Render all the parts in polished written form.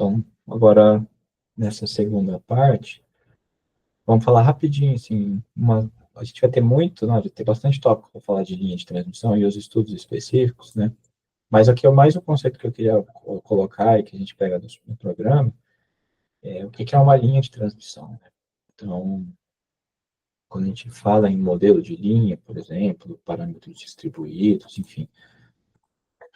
Então, agora, nessa segunda parte, vamos falar rapidinho, assim, a gente vai ter muito, não, vai ter bastante tópico para falar de linha de transmissão e os estudos específicos, né? Mas aqui é mais o conceito que eu queria colocar e que a gente pega no programa, é o que é uma linha de transmissão, né? Então, quando a gente fala em modelo de linha, por exemplo, parâmetros distribuídos, enfim,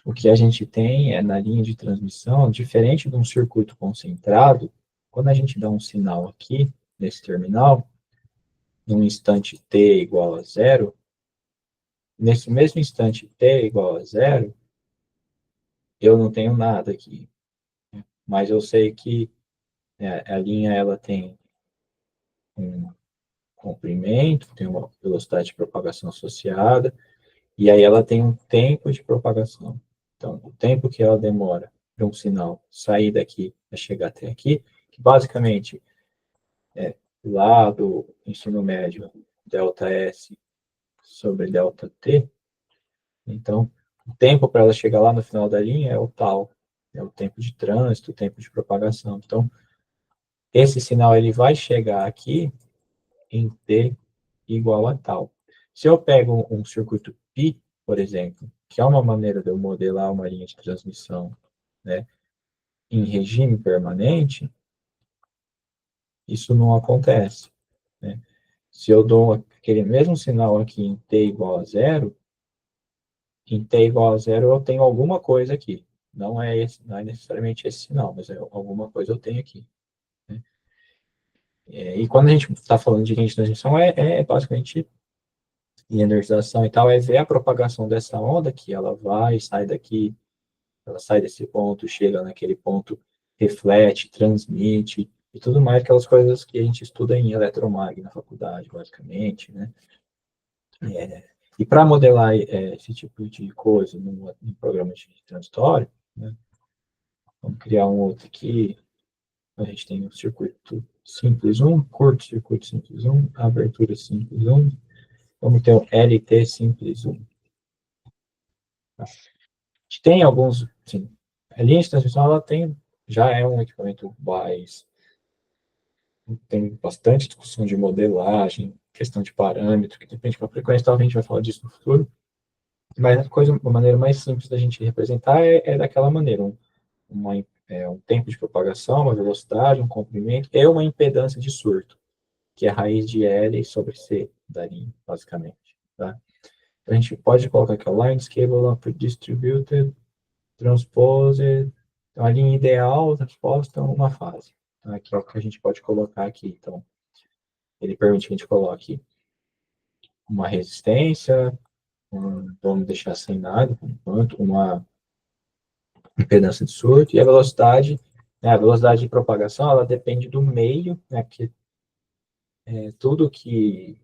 o que a gente tem é na linha de transmissão, diferente de um circuito concentrado, quando a gente dá um sinal aqui, nesse terminal, num instante t igual a zero, nesse mesmo instante t igual a zero, eu não tenho nada aqui. Mas eu sei que a linha ela tem um comprimento, tem uma velocidade de propagação associada, e aí ela tem um tempo de propagação. Então, o tempo que ela demora para um sinal sair daqui para chegar até aqui, que basicamente é lá do ensino médio, delta S sobre delta T. Então, o tempo para ela chegar lá no final da linha é o tal, é o tempo de trânsito, o tempo de propagação. Então, esse sinal ele vai chegar aqui em T igual a tal. Se eu pego um circuito pi, por exemplo, que é uma maneira de eu modelar uma linha de transmissão, né, em regime permanente, isso não acontece, né? Se eu dou aquele mesmo sinal aqui em t igual a zero, em t igual a zero eu tenho alguma coisa aqui. Não é necessariamente esse sinal, mas alguma coisa eu tenho aqui, né? E quando a gente está falando de linha de transmissão, é basicamente em energização e tal, é ver a propagação dessa onda, que ela vai, sai daqui, ela sai desse ponto, chega naquele ponto, reflete, transmite, e tudo mais, aquelas coisas que a gente estuda em eletromag na faculdade, basicamente, né? E para modelar esse tipo de coisa num programa de transitório, né? Vamos criar um outro aqui, a gente tem um circuito simples 1, curto-circuito simples 1, abertura simples 1, vamos ter um LT simples 1. A gente tem alguns, sim, a linha de transmissão ela já é um equipamento mais, tem bastante discussão de modelagem, questão de parâmetro, que depende da frequência, talvez a gente vai falar disso no futuro, mas a maneira mais simples da gente representar é daquela maneira, um tempo de propagação, uma velocidade, um comprimento e uma impedância de surto, que é a raiz de L sobre C da linha, basicamente. Tá? Então, a gente pode colocar aqui o line scale of distributed transposed, então a linha ideal transposta uma fase. Então, aqui é o que a gente pode colocar aqui. Então, ele permite que a gente coloque uma resistência, vamos deixar sem nada, por enquanto, uma impedância de surto, e a velocidade, né, a velocidade de propagação, ela depende do meio, né, porque tudo que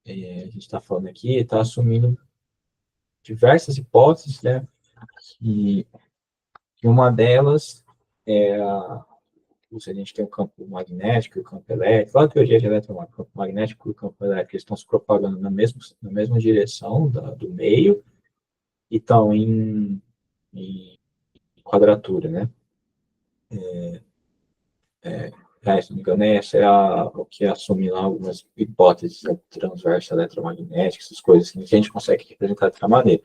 a gente está falando aqui está assumindo diversas hipóteses, né, e uma delas é se a gente tem o campo magnético e o campo elétrico, a teoria de eletromagnético, o campo magnético e o campo elétrico estão se propagando na mesma direção do meio e estão em quadratura, né? Se não me engano, essa é o que assume lá algumas hipóteses transversa eletromagnética, essas coisas que a gente consegue representar de outra maneira.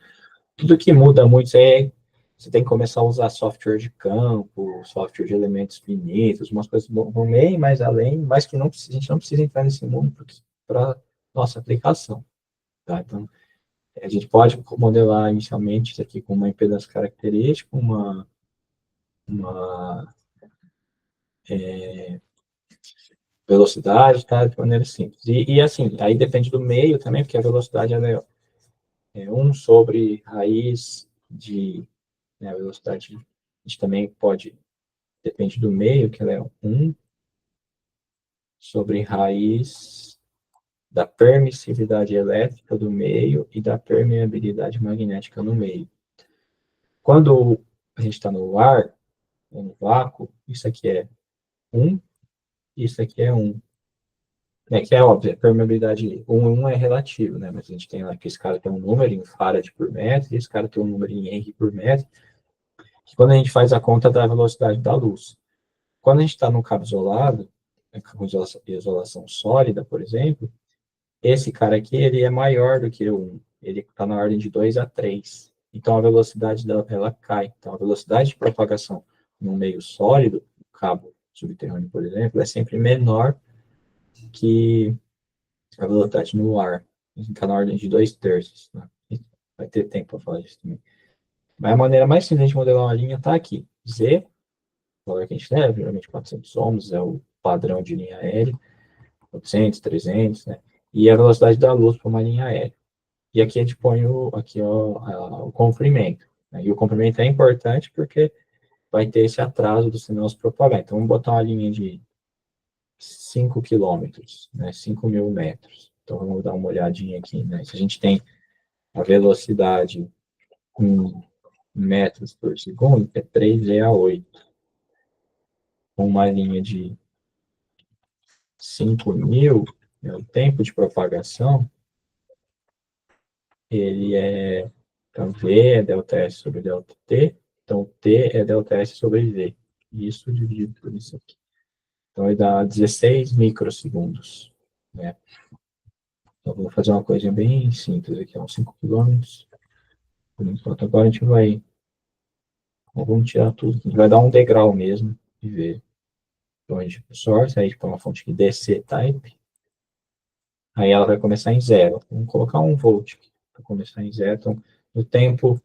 Tudo que muda muito é você tem que começar a usar software de campo, software de elementos finitos, umas coisas vão bem mais além, mas que a gente não precisa entrar nesse mundo para nossa aplicação. Tá? Então, a gente pode modelar inicialmente isso aqui com uma impedância característica, uma velocidade, tá? De maneira simples. E assim, aí depende do meio também, porque a velocidade ela é 1 sobre raiz de, né, a velocidade a gente também pode, depende do meio, que ela é 1 sobre raiz da permissividade elétrica do meio e da permeabilidade magnética no meio. Quando a gente está no ar, ou no vácuo, isso aqui é 1, isso aqui é 1. Que é óbvio, a permeabilidade 1 é relativo, né? Mas a gente tem lá que esse cara tem um número em farad por metro, e esse cara tem um número em Henry por metro, que quando a gente faz a conta da velocidade da luz. quando a gente está num cabo isolado, com isolação sólida, por exemplo, esse cara aqui, ele é maior do que o 1. Ele está na ordem de 2 a 3. Então, a velocidade dela, ela cai. Então, a velocidade de propagação no meio sólido, no cabo subterrâneo, por exemplo, é sempre menor que a velocidade no ar. Está na ordem de 2 terços. Né? Vai ter tempo para falar disso também. Mas a maneira mais simples de modelar uma linha está aqui. Z, o valor que a gente leva, geralmente 400 ohms, é o padrão de linha aérea, 800, 300, né? E a velocidade da luz para uma linha aérea. E aqui a gente põe o comprimento. Né? E o comprimento é importante porque vai ter esse atraso do sinal se propagar. Então, vamos botar uma linha de 5 quilômetros, né? 5.000 metros. Então, vamos dar uma olhadinha aqui. Né? Se a gente tem a velocidade em metros por segundo, é 3,8. Com uma linha de 5.000, né? O tempo de propagação, ele é, então, V é delta S sobre delta T, então T é delta S sobre V. Isso dividido por isso aqui. Então, vai dar 16 microsegundos, né? Então, vou fazer uma coisa bem simples aqui, uns 5 quilômetros. Por enquanto, agora a gente vai, vamos tirar tudo, a gente vai dar um degrau mesmo e ver onde o source, aí a gente põe uma fonte aqui, DC type, aí ela vai começar em zero. Vamos colocar 1 volt para começar em zero. Então, no tempo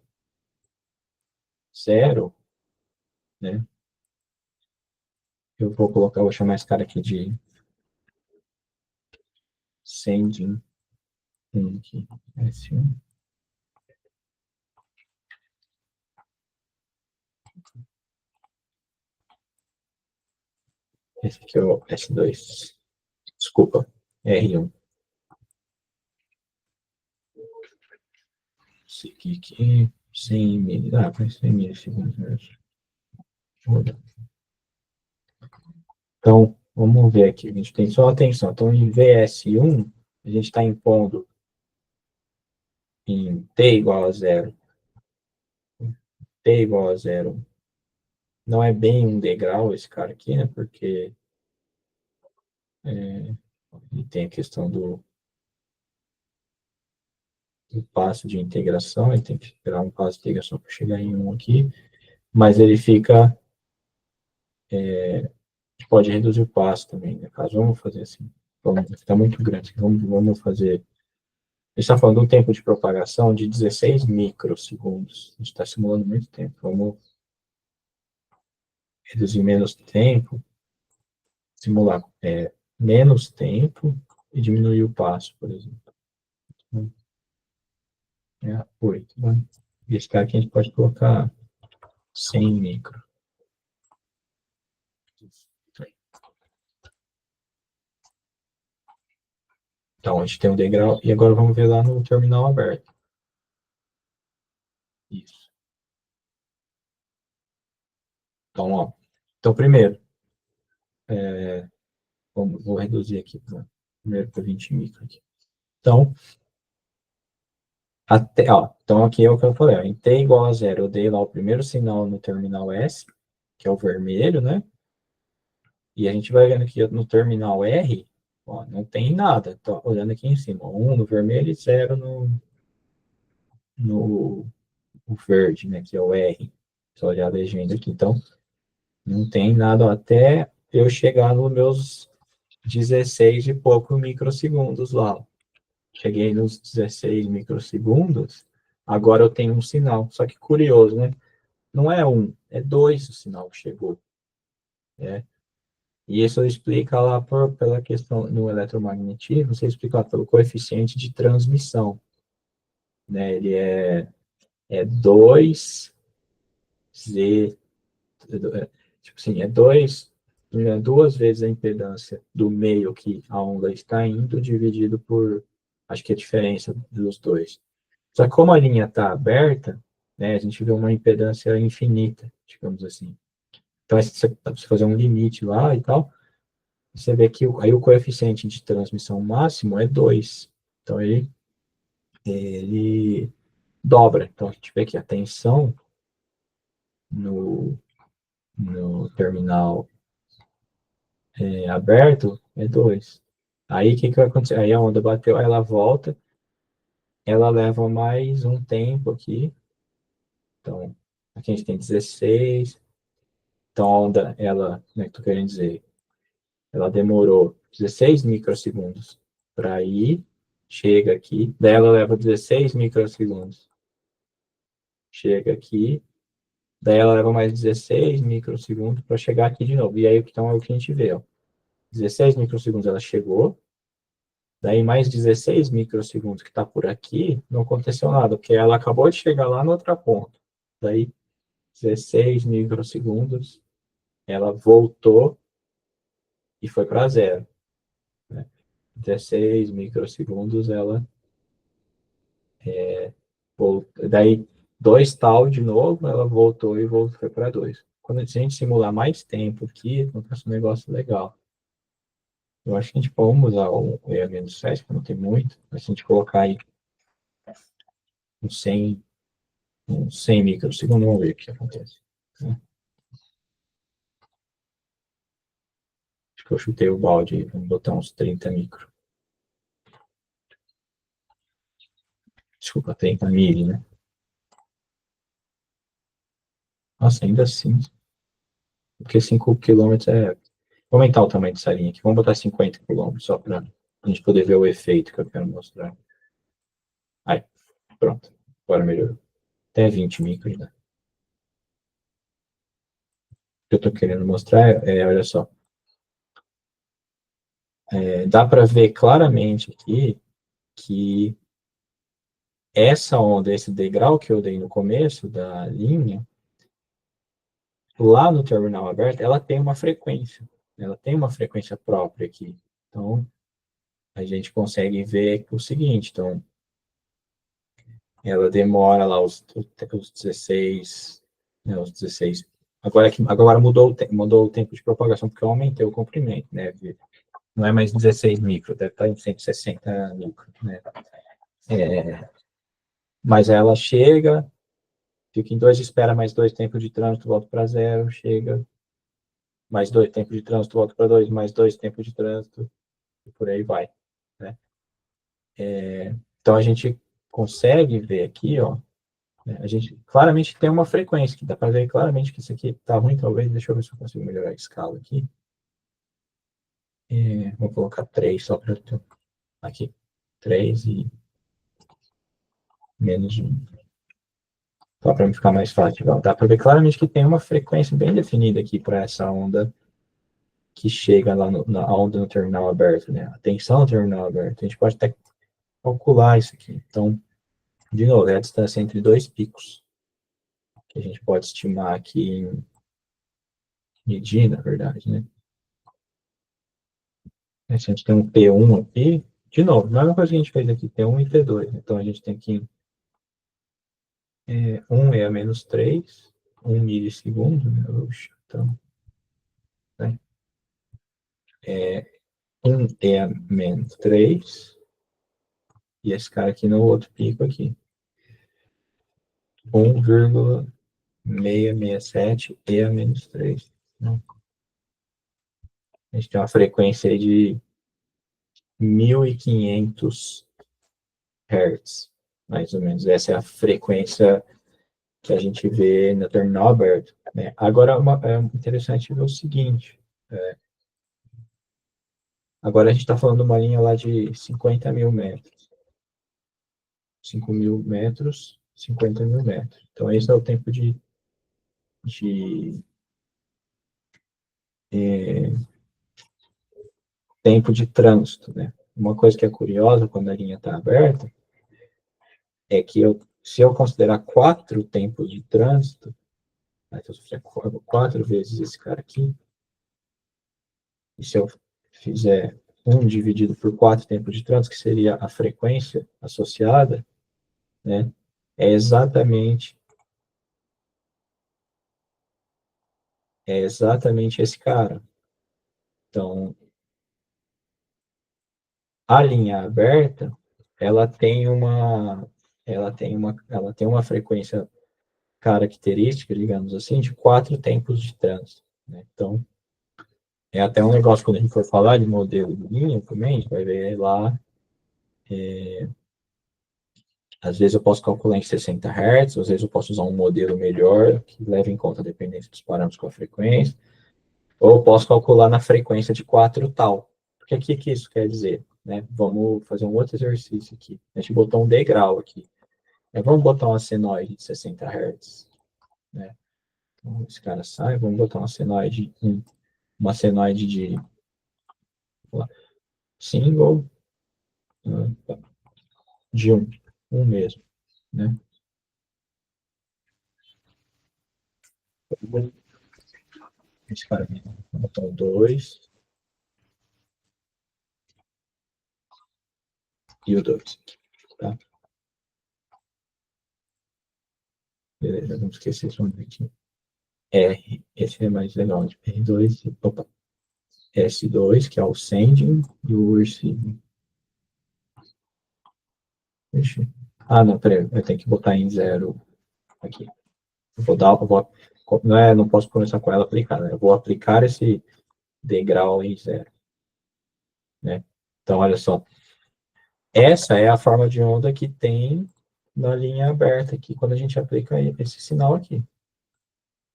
zero, né? Eu vou chamar esse cara aqui de sending 1 aqui, S1. Esse aqui é o S2. Desculpa, R1. Esse aqui, 100 mil. Ah, foi 100 milissegundos mesmo. Então, vamos ver aqui. A gente tem só atenção. Então, em VS1, a gente está impondo em T igual a zero. T igual a zero. Não é bem um degrau esse cara aqui, né? Porque ele tem a questão do passo de integração. Ele tem que esperar um passo de integração para chegar em um aqui. Mas ele fica... pode reduzir o passo também, né? Caso vamos fazer assim. Vamos, está muito grande. Vamos fazer. A gente está falando de um tempo de propagação de 16 microsegundos. A gente está simulando muito tempo. Vamos reduzir menos tempo, simular menos tempo e diminuir o passo, por exemplo. É 8. Né? E esse cara aqui a gente pode colocar 100 micro. Então, a gente tem um degrau. E agora vamos ver lá no terminal aberto. Isso. Então, ó. Então, primeiro, vou reduzir aqui primeiro para 20 micro aqui. Então, então aqui é o que eu falei, ó, em t igual a zero, eu dei lá o primeiro sinal no terminal S, que é o vermelho, né? E a gente vai vendo aqui no terminal R, ó, não tem nada. Tô olhando aqui em cima, 1 no vermelho e 0 no verde, né? Que é o R. Só olhar a legenda aqui. Então, não tem nada ó, até eu chegar nos meus 16 e pouco microsegundos lá. Cheguei nos 16 microsegundos, agora eu tenho um sinal. Só que curioso, né? Não é um, é dois o sinal que chegou. Né? E isso explica lá pela questão no eletromagnetismo, você explica lá pelo coeficiente de transmissão. Né? Ele é 2Z, tipo assim, duas vezes a impedância do meio que a onda está indo, dividido por, acho que é a diferença dos dois. Só que como a linha está aberta, né, a gente vê uma impedância infinita, digamos assim. Então, você precisa fazer um limite lá e tal. Você vê que aí o coeficiente de transmissão máximo é 2. Então, ele dobra. Então, a gente vê que a tensão no terminal aberto, é 2. Aí, o que vai acontecer? Aí a onda bateu, ela volta, ela leva mais um tempo aqui. Então, aqui a gente tem 16. Então, a onda, ela, né, que eu tô querendo dizer, ela demorou 16 microsegundos para ir, chega aqui, daí ela leva 16 microsegundos, chega aqui, daí ela leva mais 16 microsegundos para chegar aqui de novo. E aí, então, é o que a gente vê, ó. 16 microsegundos ela chegou, daí mais 16 microsegundos que está por aqui, não aconteceu nada, porque ela acabou de chegar lá na outra ponta. Daí, 16 microsegundos, ela voltou e foi para zero. Né? 16 microsegundos, ela voltou. Daí, 2 tal de novo, ela voltou e voltou, foi para 2. Quando a gente simular mais tempo aqui, acontece um negócio legal. Eu acho que a gente pode usar o E-7, que não tem muito, mas se a gente colocar aí uns 100 microsegundos, vamos ver o que acontece. Né? Acho que eu chutei o balde aí, vamos botar uns 30 micro. Desculpa, 30 mili, né? Nossa, ainda assim, porque 5 quilômetros é... Vou aumentar o tamanho dessa linha aqui, vamos botar 50 quilômetros, só para a gente poder ver o efeito que eu quero mostrar. Aí, pronto, agora melhorou. Até 20 micros, né? O que eu estou querendo mostrar olha só, dá para ver claramente aqui que essa onda, esse degrau que eu dei no começo da linha, lá no terminal aberto, ela tem uma frequência. Ela tem uma frequência própria aqui. Então, a gente consegue ver o seguinte. Então, ela demora lá os 16, né, os 16. Agora mudou o tempo de propagação, porque eu aumentei o comprimento, né? Não é mais 16 micro, deve estar em 160 micro, né? Mas ela chega, fica em 2, espera mais 2 tempos de trânsito, volta para zero, chega, mais 2 tempos de trânsito, volta para 2, mais 2 tempos de trânsito, e por aí vai. Né? Então, a gente consegue ver aqui, ó, né, a gente claramente tem uma frequência, que dá para ver claramente que isso aqui está ruim, talvez, deixa eu ver se eu consigo melhorar a escala aqui. Vou colocar 3 só para aqui, 3 e menos 1. Só para ficar mais fácil. Dá para ver claramente que tem uma frequência bem definida aqui para essa onda que chega lá na onda no terminal aberto, né? A tensão no terminal aberto. A gente pode até calcular isso aqui. Então, de novo, é a distância entre dois picos, que a gente pode estimar aqui em medir, na verdade, né? Se a gente tem um P1 aqui, de novo, a mesma coisa que a gente fez aqui, P1 e P2. Então, a gente tem aqui 1 é a menos 3, 1 milissegundo, né? Então, né? 1 é a menos 3, e esse cara aqui no outro pico aqui. 1,667 e a menos 3. Né? A gente tem uma frequência de 1.500 Hz, mais ou menos. Essa é a frequência que a gente vê no terminal aberto. Né? Agora, é interessante ver o seguinte. Agora a gente está falando de uma linha lá de 50 mil metros. 5 mil metros, 50 mil metros. Então, esse é o tempo de tempo de trânsito. Né? Uma coisa que é curiosa quando a linha está aberta é que se eu considerar 4 tempos de trânsito, então, se eu fizer 4 vezes esse cara aqui, e se eu fizer 1 dividido por 4 tempos de trânsito, que seria a frequência associada, né, é exatamente, é exatamente esse cara. Então, a linha aberta, ela tem uma, ela tem uma frequência característica, digamos assim, de 4 tempos de trânsito. Né? Então, É até um negócio, quando a gente for falar de modelo de linha também, a gente vai ver lá, às vezes eu posso calcular em 60 Hz, às vezes eu posso usar um modelo melhor, que leva em conta a dependência dos parâmetros com a frequência, ou eu posso calcular na frequência de 4 tal. Porque o que isso quer dizer? Né? Vamos fazer um outro exercício aqui. A gente botou um degrau aqui. Vamos botar uma senoide de 60 Hz. Né? Então, esse cara sai, vamos botar uma senoide de single de um mesmo. Né? Esse cara aqui. Vou botar o 2 e o 2. Tá? Beleza, vamos esquecer esse nome aqui. R, esse é mais legal. R2, opa, S2, que é o sending, e o receiving. Ixi. Ah, não, peraí, eu tenho que botar em zero aqui. Não posso começar com ela aplicada, né? Eu vou aplicar esse degrau em zero, né? Então, olha só, essa é a forma de onda que tem na linha aberta aqui, quando a gente aplica esse sinal aqui.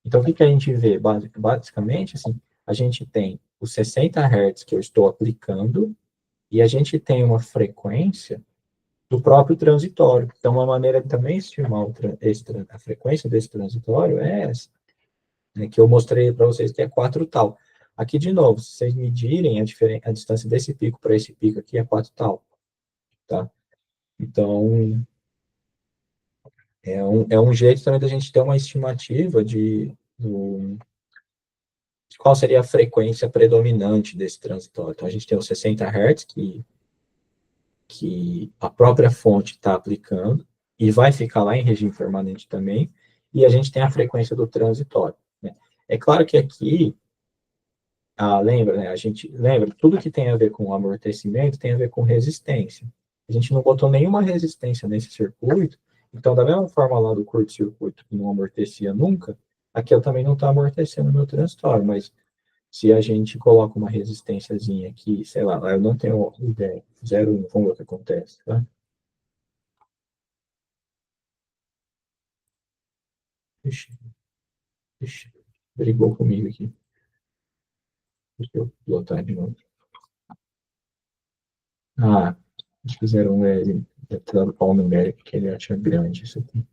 Então, o que a gente vê? Basicamente, assim, a gente tem os 60 Hz que eu estou aplicando e a gente tem uma frequência do próprio transitório. Então, uma maneira de também estimar a frequência desse transitório é essa, né, que eu mostrei para vocês, que é 4 tal. Aqui, de novo, se vocês medirem a distância desse pico para esse pico aqui, é 4 tal. Tá? Então, é um jeito também da gente ter uma estimativa de qual seria a frequência predominante desse transitório. Então, a gente tem os 60 Hz, que a própria fonte está aplicando, e vai ficar lá em regime permanente também, e a gente tem a frequência do transitório. Né? É claro que aqui, lembra, né? A gente lembra, tudo que tem a ver com amortecimento tem a ver com resistência. A gente não botou nenhuma resistência nesse circuito, então, da mesma forma lá do curto-circuito, que não amortecia nunca, aqui eu também não estou amortecendo o meu transitório, mas se a gente coloca uma resistênciazinha aqui, sei lá, eu não tenho ideia, 0,1, vamos ver o que acontece, tá? Ixi, ixi, brigou comigo aqui. Deixa eu botar de novo. Acho que 0,1 deve ter dado pau numérico, que ele acha grande isso aqui.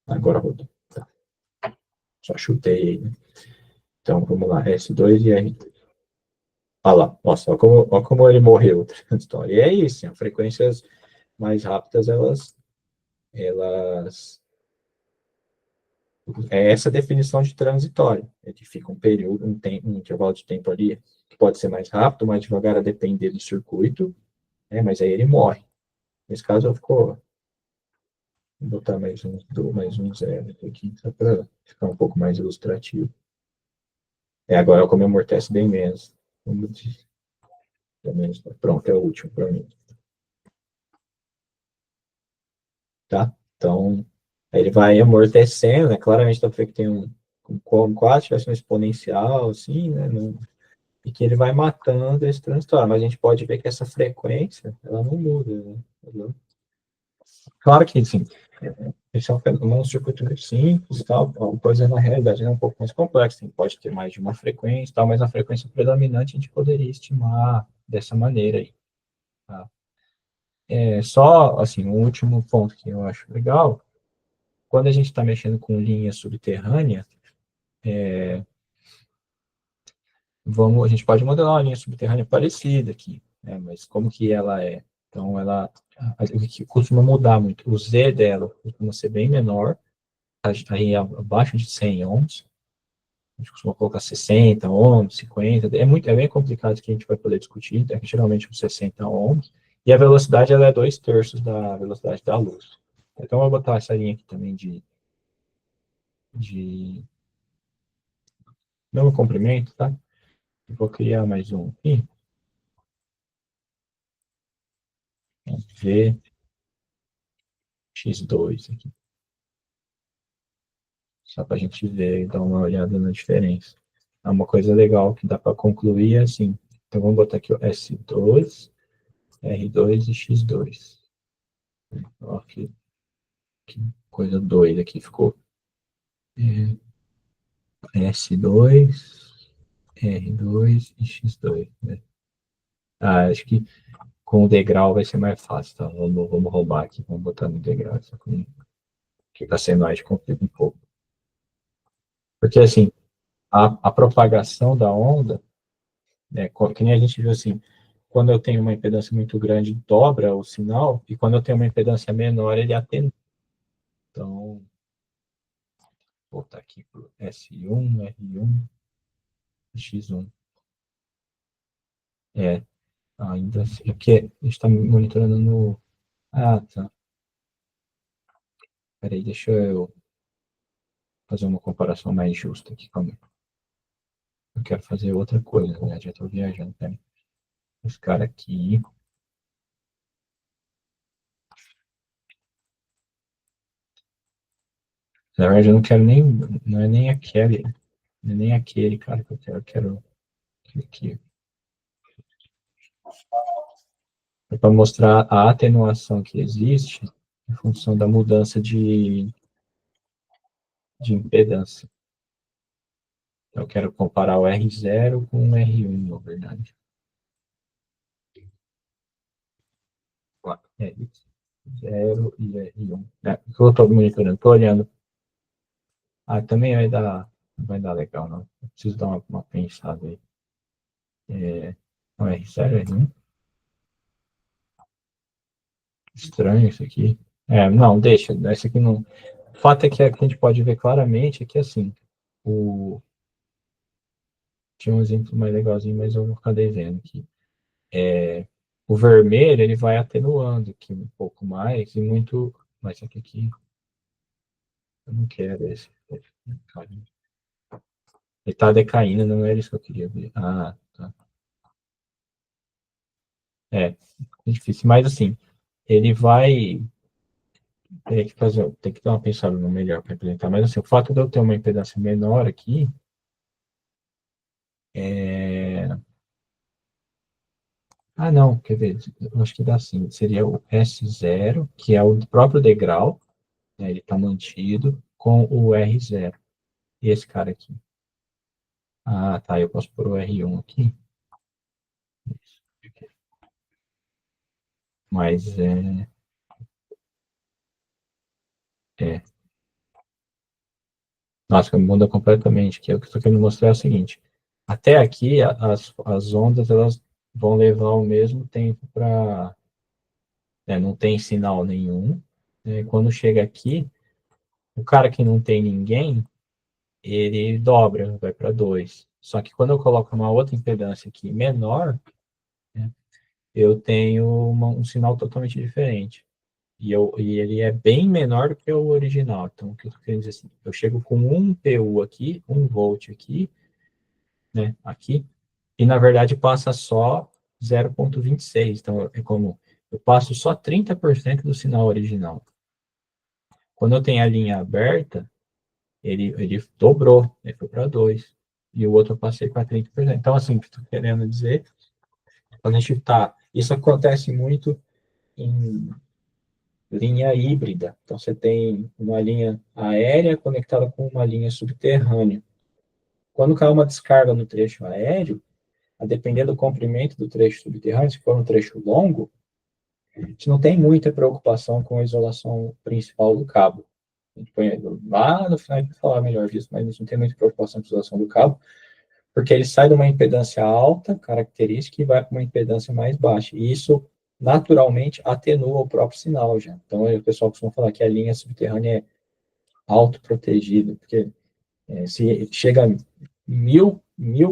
Agora rodou. Tá. Só chutei aí, né? Então, vamos lá, S2 e R2. Olha lá, nossa, olha como ele morreu. História. E é isso, as frequências mais rápidas, elas é essa definição de transitório. É que fica um período, um intervalo de tempo ali, que pode ser mais rápido, mais devagar, a depender do circuito, né? Mas aí ele morre. Nesse caso, vou botar mais um zero aqui, só para ficar um pouco mais ilustrativo. Agora como amortece bem menos. Pronto, é o último para mim. Tá? Então, aí ele vai amortecendo, né? Claramente dá para ver que tem como quase tivesse um exponencial, assim, né? E que ele vai matando esse transitório. Mas a gente pode ver que essa frequência, ela não muda, né? Claro que, sim, esse é um circuito muito simples, tal, a coisa na realidade é um pouco mais complexa, pode ter mais de uma frequência, tal, mas a frequência predominante a gente poderia estimar dessa maneira aí. Tá? Só, assim, um último ponto que eu acho legal, quando a gente está mexendo com linha subterrânea, a gente pode modelar uma linha subterrânea parecida aqui, né? Mas como que ela é? Então, o que costuma mudar muito, o Z dela costuma ser bem menor, aí abaixo de 100 ohms, a gente costuma colocar 60 ohms, 50, é bem complicado que a gente vai poder discutir, geralmente com 60 ohms, e a velocidade ela é 2/3 da velocidade da luz. Então, eu vou botar essa linha aqui também de mesmo comprimento, tá? Eu vou criar mais um aqui, VX2 aqui, só para a gente ver e dar uma olhada na diferença. uma coisa legal que dá para concluir é assim. Então vamos botar aqui o S2, R2 e X2. Ó, que coisa doida que ficou. S2, R2 e X2, né? Ah, acho que com o degrau vai ser mais fácil, tá? Vamos roubar aqui, vamos botar no degrau. Isso aqui, que a senoide complica um pouco. Porque, assim, a propagação da onda, né, que nem a gente viu assim, quando eu tenho uma impedância muito grande, dobra o sinal, e quando eu tenho uma impedância menor, ele atenua. Então, vou botar aqui para S1, R1, X1. É, ainda assim, aqui a gente está monitorando no. Ah, tá. Peraí, deixa eu fazer uma comparação mais justa aqui comigo. Eu quero fazer outra coisa, né? Já estou viajando. Peraí. Os caras aqui. Na verdade, eu não quero nem. Não é nem aquele. Não é nem aquele cara que eu quero. Eu quero aqui. É para mostrar a atenuação que existe em função da mudança de impedância. Então, eu quero comparar o R0 com o R1, na verdade. R0 e R1. É, eu estou monitorando, estou olhando. Ah, também vai dar legal, não. Eu preciso dar uma pensada aí. Não, R0, R1. Estranho isso aqui. Não, deixa. Esse aqui não. O fato é que a gente pode ver claramente é que assim, o... tinha um exemplo mais legalzinho, mas eu não acabei vendo aqui. O vermelho ele vai atenuando aqui um pouco mais e muito. Mas aqui eu não quero esse. Ele está decaindo, não era isso que eu queria ver. Ah, tá. É difícil, mas assim, ele vai tem que dar uma pensada no melhor para implementar. Mas assim, o fato de eu ter uma impedância menor aqui, é... Ah, não, quer ver? Eu acho que dá sim. Seria o S0, que é o próprio degrau, né, ele está mantido, com o R0. E esse cara aqui. Ah, tá. Eu posso pôr o R1 aqui. Mas é. Nossa, muda completamente. Que é o que eu estou querendo mostrar é o seguinte. Até aqui, as ondas elas vão levar o mesmo tempo para. Não tem sinal nenhum. Quando chega aqui, o cara que não tem ninguém, ele dobra, vai para 2. Só que quando eu coloco uma outra impedância aqui menor, né, eu tenho um sinal totalmente diferente. E ele é bem menor do que o original. Então, o que eu estou querendo dizer assim, eu chego com 1 PU aqui, 1 volt aqui, né, aqui, e na verdade passa só 0,26. Então, é como eu passo só 30% do sinal original. Quando eu tenho a linha aberta, ele dobrou, ele foi para 2. E o outro eu passei para 30%. Então, assim, o que eu estou querendo dizer, quando a gente está. Isso acontece muito em linha híbrida. Então, você tem uma linha aérea conectada com uma linha subterrânea. Quando cai uma descarga no trecho aéreo, a depender do comprimento do trecho subterrâneo, se for um trecho longo, a gente não tem muita preocupação com a isolação principal do cabo. A gente põe lá no final para falar melhor disso, mas a gente não tem muita preocupação com a isolação do cabo, porque ele sai de uma impedância alta, característica, e vai para uma impedância mais baixa. E isso, naturalmente, atenua o próprio sinal já. Então, o pessoal costuma falar que a linha subterrânea é autoprotegida, porque se chega a 1000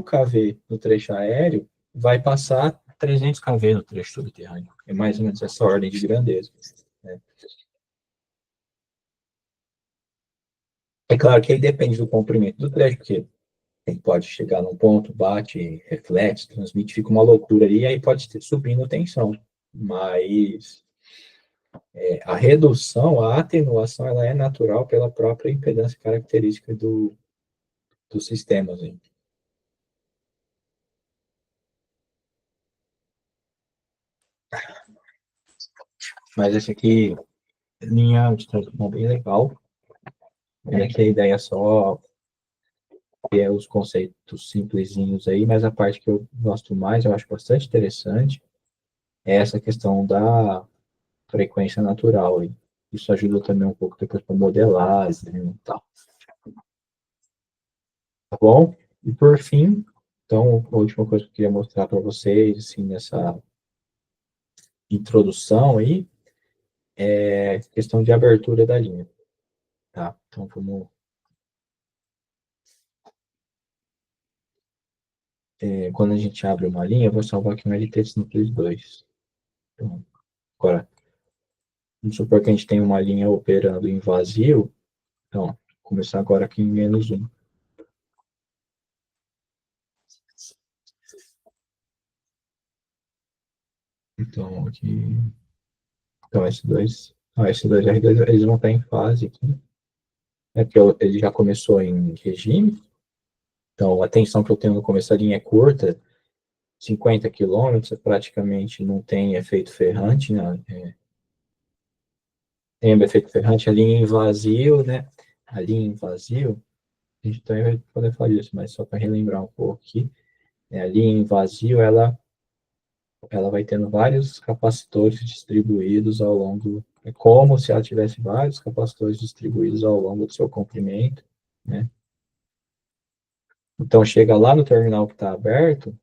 kV no trecho aéreo, vai passar 300 kV no trecho subterrâneo. É mais ou menos essa ordem de grandeza. Né? É claro que aí depende do comprimento do trecho, porque ele pode chegar num ponto, bate, reflete, transmite, fica uma loucura ali, e aí pode ter subindo tensão. Mas a redução, a atenuação, ela é natural pela própria impedância característica do sistema. Assim. Mas esse aqui, linha de transmissão bem legal. Aqui a ideia é só ter os conceitos simplesinhos aí, mas a parte que eu gosto mais, eu acho bastante interessante, é essa questão da frequência natural. Aí. Isso ajuda também um pouco depois para modelagem e tal. Tá bom? E por fim, então, a última coisa que eu queria mostrar para vocês, assim, nessa introdução aí, é questão de abertura da linha, tá? Então, quando a gente abre uma linha, eu vou salvar aqui um LT Simples 2. Então, agora, vamos supor que a gente tem uma linha operando em vazio, então, vou começar agora aqui em -1. Então, aqui, então, S2 e R2, eles vão estar em fase aqui, é porque ele já começou em regime, então a tensão que eu tenho no começo da linha é curta, 50 quilômetros, praticamente não tem efeito ferrante, né? Tem efeito ferrante ali em vazio, né? Ali em vazio, a gente também vai poder falar isso, mas só para relembrar um pouco aqui, ali em vazio ela vai tendo vários capacitores distribuídos ao longo, é como se ela tivesse vários capacitores distribuídos ao longo do seu comprimento, né? Então chega lá no terminal que está aberto,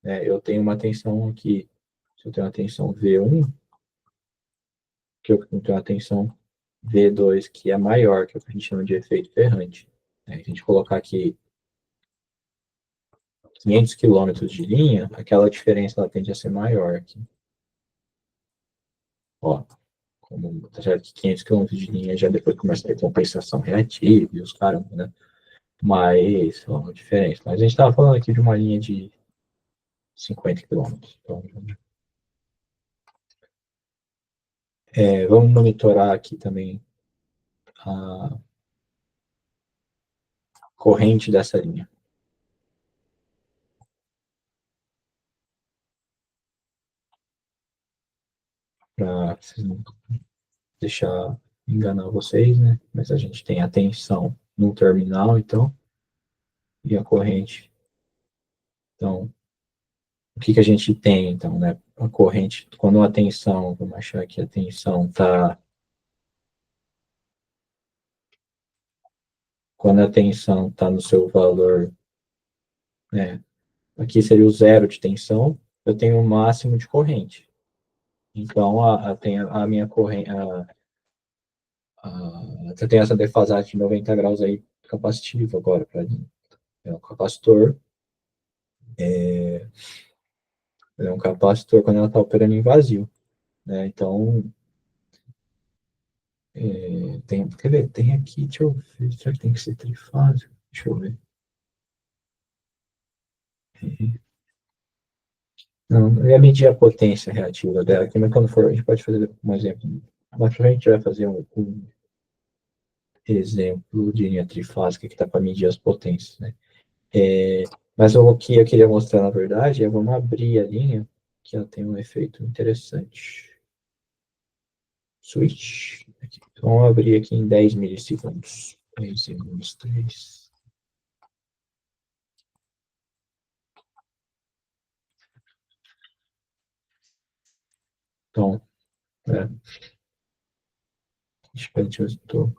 né, eu tenho uma tensão aqui, se eu tenho uma tensão V1, que eu tenho uma tensão V2 que é maior, que é o que a gente chama de efeito ferrante. Né? Se a gente colocar aqui 500 quilômetros de linha, aquela diferença ela tende a ser maior aqui. Ó, como tá certo que 500 quilômetros de linha já depois começa a ter compensação reativa e os caramba, né? Mas, ó, a diferença. Mas a gente estava falando aqui de uma linha de 50 quilômetros. Então, vamos monitorar aqui também a corrente dessa linha, para não deixar enganar vocês, né? Mas a gente tem a tensão no terminal, então, e a corrente. Então, o que que a gente tem, então, né? A corrente, quando a tensão, vamos achar que a tensão está. Quando a tensão está no seu valor, né? Aqui seria o zero de tensão, eu tenho o máximo de corrente. Então, a minha corrente, eu tenho essa defasagem de 90 graus aí capacitiva agora para mim. É um capacitor, é um capacitor quando ela está operando em vazio. Né? Então, quer ver, tem aqui, deixa eu ver, será que tem que ser trifásico? Deixa eu ver. Não, eu ia medir a potência reativa dela aqui, mas quando for, a gente pode fazer um exemplo. Mas a gente vai fazer um exemplo de linha trifásica que dá para medir as potências, né? Mas o que eu queria mostrar, na verdade, é vamos abrir a linha, que ela tem um efeito interessante. Switch. Aqui. Então, vamos abrir aqui em 10 milissegundos. 10 segundos, 3. Então, é, deixa eu estou.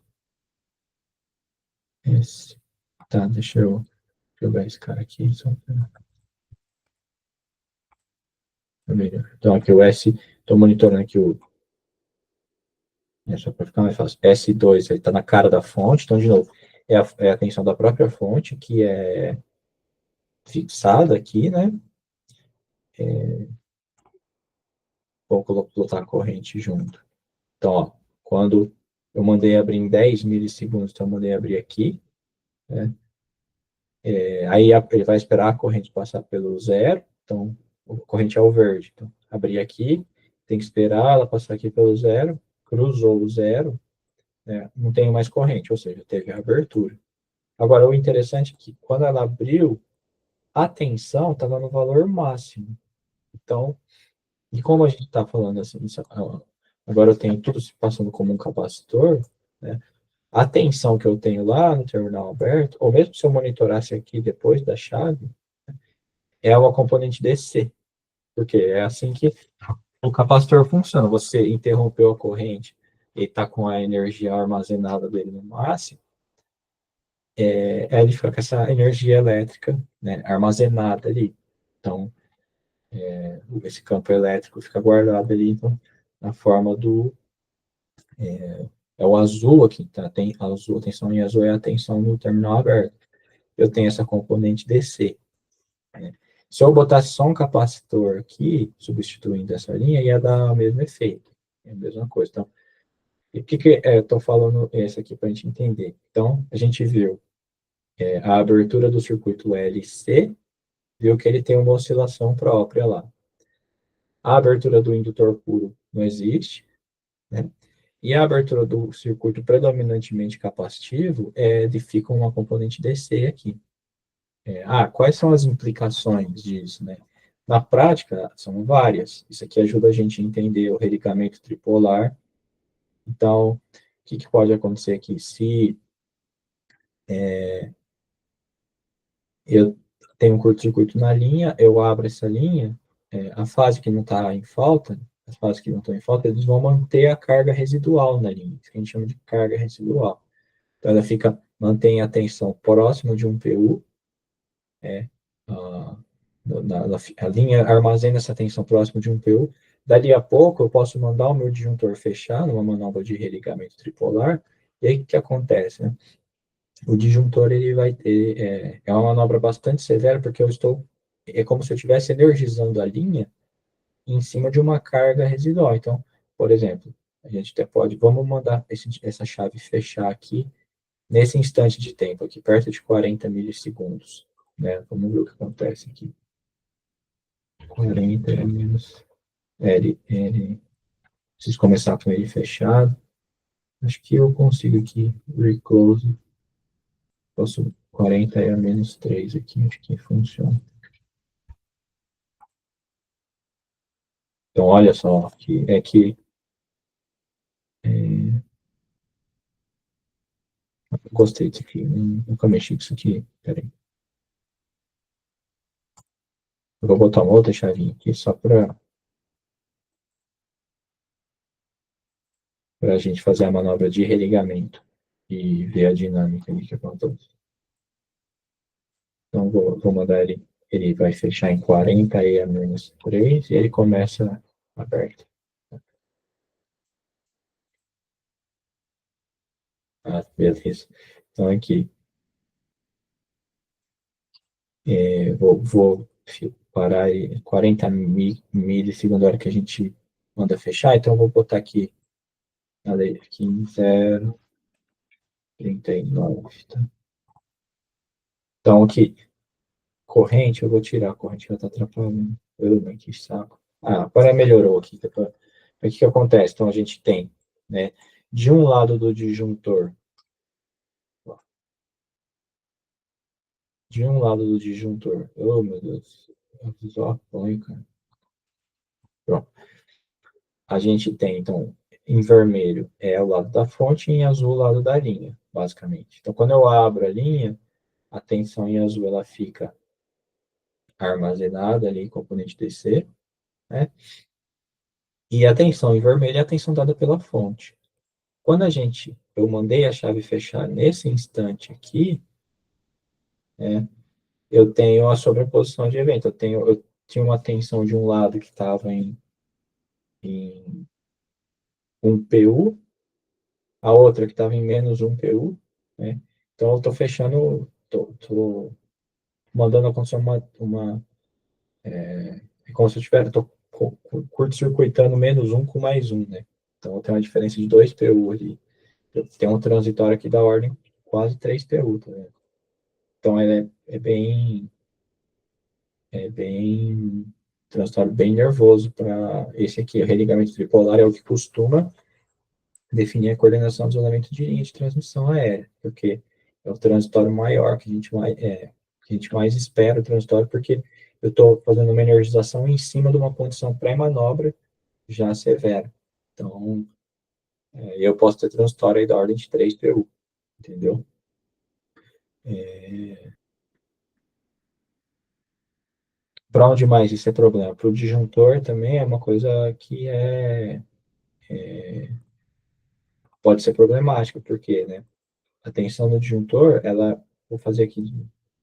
Esse. Tá, deixa eu jogar esse cara aqui. Só melhor. Então, aqui o S, estou monitorando aqui só para ficar mais fácil. S2, ele está na cara da fonte. Então, de novo, é a tensão da própria fonte, que é fixada aqui, né? Vou colocar a corrente junto. Então, ó, quando eu mandei abrir em 10 milissegundos, então eu mandei abrir aqui, né? Aí ele vai esperar a corrente passar pelo zero, então a corrente é o verde. Então, abrir aqui, tem que esperar ela passar aqui pelo zero, cruzou o zero, né? Não tem mais corrente, ou seja, teve a abertura. Agora, o interessante é que quando ela abriu, a tensão estava no valor máximo. Então, e como a gente está falando assim, agora eu tenho tudo se passando como um capacitor, né? A tensão que eu tenho lá no terminal aberto, ou mesmo se eu monitorasse aqui depois da chave, é uma componente DC, porque é assim que o capacitor funciona. Você interrompeu a corrente e está com a energia armazenada dele no máximo, ele fica com essa energia elétrica, né, armazenada ali. Então, esse campo elétrico fica guardado ali, então, na forma do. É o azul aqui, tá? Tem azul, a tensão em azul é a tensão no terminal aberto. Eu tenho essa componente DC. Né? Se eu botasse só um capacitor aqui, substituindo essa linha, ia dar o mesmo efeito. É a mesma coisa. Então, e o que eu estou falando esse aqui para a gente entender? Então, a gente viu a abertura do circuito LC, viu que ele tem uma oscilação própria lá. A abertura do indutor puro não existe, né? E a abertura do circuito predominantemente capacitivo fica uma componente DC aqui. Quais são as implicações disso, né? Na prática, são várias. Isso aqui ajuda a gente a entender o relicamento tripolar. Então, o que pode acontecer aqui? Se eu tenho um curto-circuito na linha, eu abro essa linha, a fase que não está em falta, as fases que não estão em falta, eles vão manter a carga residual na linha, isso que a gente chama de carga residual. Então, ela mantém a tensão próximo de um PU, a, a linha armazena essa tensão próximo de um PU. Dali a pouco, eu posso mandar o meu disjuntor fechar numa manobra de religamento tripolar, e aí o que acontece, né? O disjuntor ele vai ter uma manobra bastante severa porque é como se eu estivesse energizando a linha em cima de uma carga residual. Então, por exemplo, a gente até pode, vamos mandar essa chave fechar aqui nesse instante de tempo aqui, perto de 40 milissegundos, né? Vamos ver o que acontece aqui. 40 é menos preciso começar com ele fechado. Acho que eu consigo aqui reclose. Posso 40 é a menos 3 aqui, acho que funciona. Então, olha só, gostei disso aqui, nunca mexi com isso aqui. Peraí. Eu vou botar uma outra chavinha aqui só para a gente fazer a manobra de religamento e ver a dinâmica ali que acontece. Então, vou mandar ele vai fechar em 40 e a menos 3 e ele começa aberto. Beleza. Então, aqui, vou parar 40 milissegundos a hora que a gente manda fechar, então eu vou botar aqui a lei aqui em 0,39. Tá? Então, aqui, corrente, eu vou tirar a corrente que ela está atrapalhando. Que saco. Agora melhorou aqui. O que acontece? Então, a gente tem, né, de um lado do disjuntor, oh, meu Deus, eu só apanho, cara. Pronto. A gente tem, então, em vermelho é o lado da fonte e em azul o lado da linha, basicamente. Então, quando eu abro a linha, a tensão em azul ela fica armazenada ali em componente DC, né? E a tensão em vermelho é a tensão dada pela fonte. Quando eu mandei a chave fechar nesse instante aqui, né, eu tenho a sobreposição de evento. Eu tinha uma tensão de um lado que estava em 1 PU, a outra que estava em menos 1 PU, né? Então eu estou fechando, estou mandando acontecer é como se eu tivesse, estou curto-circuitando menos 1 com mais 1, né? Então tem uma diferença de 2 PU ali. Tem um transitório aqui da ordem quase 3 PU, tá vendo? Então é bem transitório bem nervoso para esse aqui. O religamento tripolar é o que costuma definir a coordenação dos elementos de linha de transmissão aérea, porque é o transitório maior que a gente mais espera o transitório, porque eu estou fazendo uma energização em cima de uma condição pré-manobra já severa. Então, eu posso ter transitório aí da ordem de 3 PU, entendeu? Para onde mais isso é problema? Para o disjuntor também é uma coisa que pode ser problemática, porque, né, a tensão no disjuntor, ela, vou fazer aqui,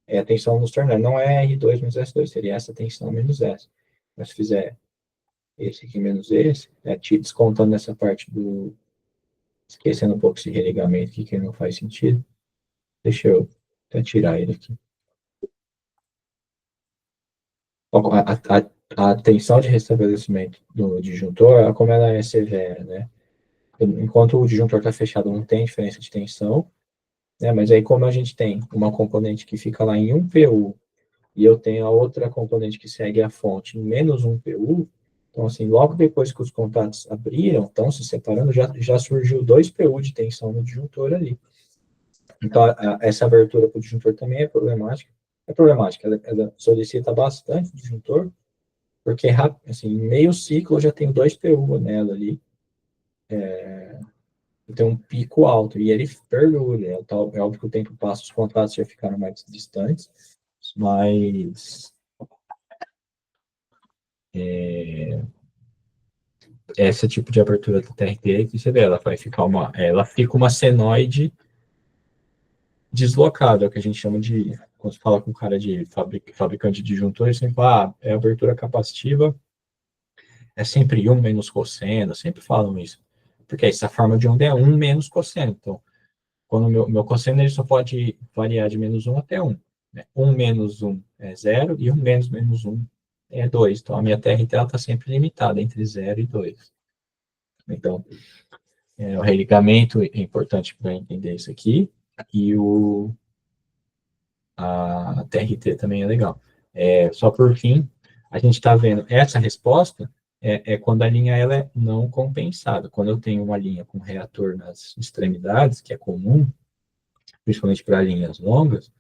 é a tensão nos ternários, não é R2 menos S2, seria essa tensão menos S. Mas se fizer esse aqui menos esse, te descontando essa parte do, esquecendo um pouco esse religamento aqui que não faz sentido, deixa eu até tirar ele aqui. A tensão de restabelecimento do disjuntor, como ela é severa, né? Enquanto o disjuntor está fechado, não tem diferença de tensão, né? Mas aí, como a gente tem uma componente que fica lá em 1 PU e eu tenho a outra componente que segue a fonte em menos 1 PU, então, assim, logo depois que os contatos abriram, estão se separando, já surgiu 2 PU de tensão no disjuntor ali. Então, essa abertura para o disjuntor também é problemática. É problemática, ela solicita bastante o disjuntor, porque, assim, em meio ciclo eu já tenho 2 PU nela ali, tem um pico alto, e ele perdura. É óbvio que o tempo passa, os contatos já ficaram mais distantes, mas esse tipo de abertura do TRT que você vê, ela fica uma senoide deslocada, é o que a gente chama de, quando você fala com um cara de fabricante de disjuntores, sempre fala, é abertura capacitiva, é sempre 1 menos cosseno, sempre falam isso, porque essa forma de onda é 1 menos cosseno, então, quando o meu cosseno ele só pode variar de menos 1 até 1, né? 1 menos 1 é 0 e 1 menos menos 1 é 2, então a minha TRT está sempre limitada entre 0 e 2. Então, o religamento é importante para entender isso aqui, e a TRT também é legal. Só por fim, a gente está vendo essa resposta quando a linha ela é não compensada. Quando eu tenho uma linha com reator nas extremidades, que é comum, principalmente para linhas longas,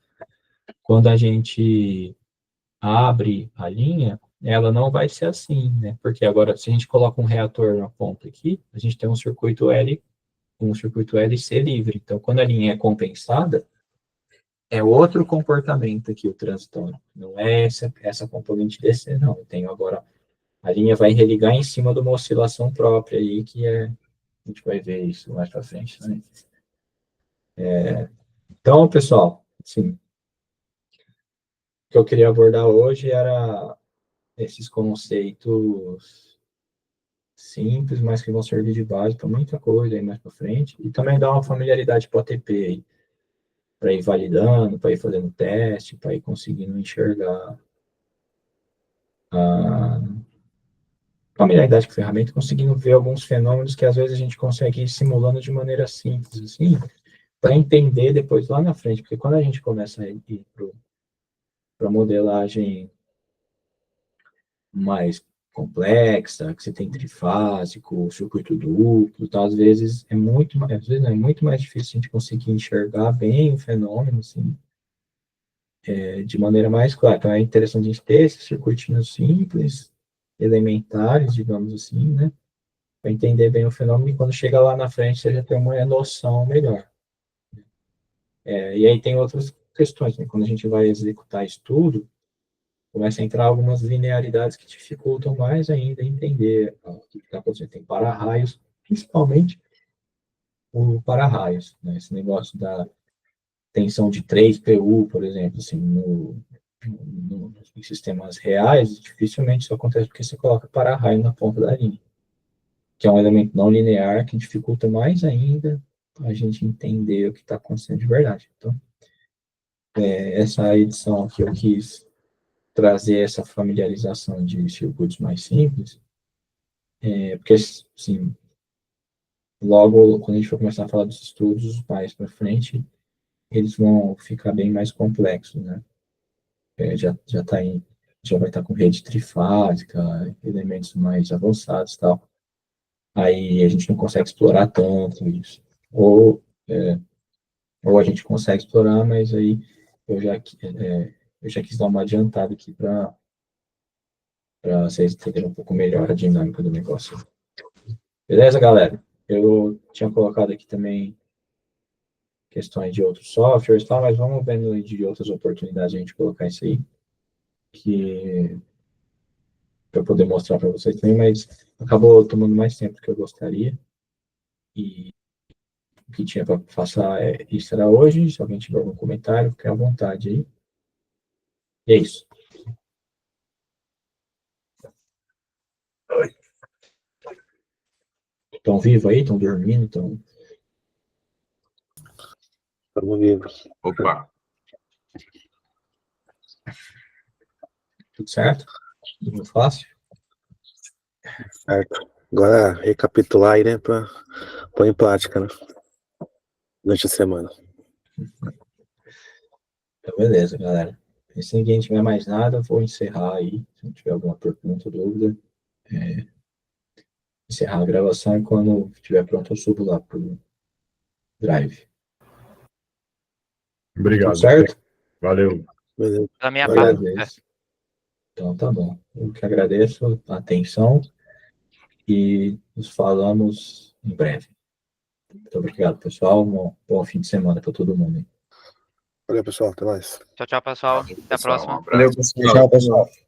quando a gente abre a linha, ela não vai ser assim, né? Porque agora, se a gente coloca um reator na ponta aqui, a gente tem um circuito LC livre. Então, quando a linha é compensada, é outro comportamento aqui o transitório. Não é essa componente DC, não. Eu tenho agora, a linha vai religar em cima de uma oscilação própria aí, a gente vai ver isso mais para frente, né? Então, pessoal, assim, o que eu queria abordar hoje era esses conceitos simples, mas que vão servir de base para muita coisa aí mais para frente, e também dar uma familiaridade para o ATP aí, para ir validando, para ir fazendo teste, para ir conseguindo enxergar a familiaridade com a ferramenta, conseguindo ver alguns fenômenos que às vezes a gente consegue ir simulando de maneira simples, assim, para entender depois lá na frente, porque quando a gente começa a ir para modelagem mais complexa, que você tem trifásico, circuito duplo, tá? Às vezes é muito mais difícil a gente conseguir enxergar bem o fenômeno, assim, de maneira mais clara. Então é interessante a gente ter esses circuitinhos simples, elementares, digamos assim, né? Para entender bem o fenômeno e quando chega lá na frente você já tem uma noção melhor. E aí tem outras questões, né? Quando a gente vai executar estudo, começa a entrar algumas linearidades que dificultam mais ainda entender o que está acontecendo. Tem para-raios, principalmente o para-raios, né? Esse negócio da tensão de 3 PU, por exemplo, assim, em sistemas reais, dificilmente isso acontece porque você coloca para-raio na ponta da linha, que é um elemento não linear que dificulta mais ainda a gente entender o que está acontecendo de verdade. Então, essa edição aqui eu quis trazer essa familiarização de circuitos mais simples, porque, assim, logo, quando a gente for começar a falar dos estudos mais para frente, eles vão ficar bem mais complexos, né? Já tá já vai estar com rede trifásica, elementos mais avançados e tal. Aí a gente não consegue explorar tanto isso. É, ou a gente consegue explorar, mas aí eu já, eu já quis dar uma adiantada aqui para vocês entenderem um pouco melhor a dinâmica do negócio. Beleza, galera? Eu tinha colocado aqui também questões de outros softwares e tal, mas vamos vendo de outras oportunidades a gente colocar isso aí, que para poder mostrar para vocês também, mas acabou tomando mais tempo do que eu gostaria. E o que tinha para passar isso era hoje. Se alguém tiver algum comentário, fique à vontade aí. E é isso. Estão vivos aí? Estão dormindo? Estão... Estamos vivos. Opa, Tudo certo? Tudo fácil? Certo. Agora, recapitular aí, né, para pôr em prática, né, durante a semana. Então, beleza, galera. E se ninguém tiver mais nada, vou encerrar aí. Se não tiver alguma pergunta ou dúvida, encerrar a gravação e quando estiver pronto eu subo lá pro Drive. Tudo obrigado. certo? Valeu. Beleza. Da minha Valeu. parte, Agradeço. Então, tá bom. Eu que agradeço a atenção e nos falamos em breve. Muito obrigado, pessoal. Um bom fim de semana para todo mundo. Valeu, pessoal. Até mais. tchau, pessoal. Valeu, Até a pessoal. próxima. Um abraço. Tchau, pessoal.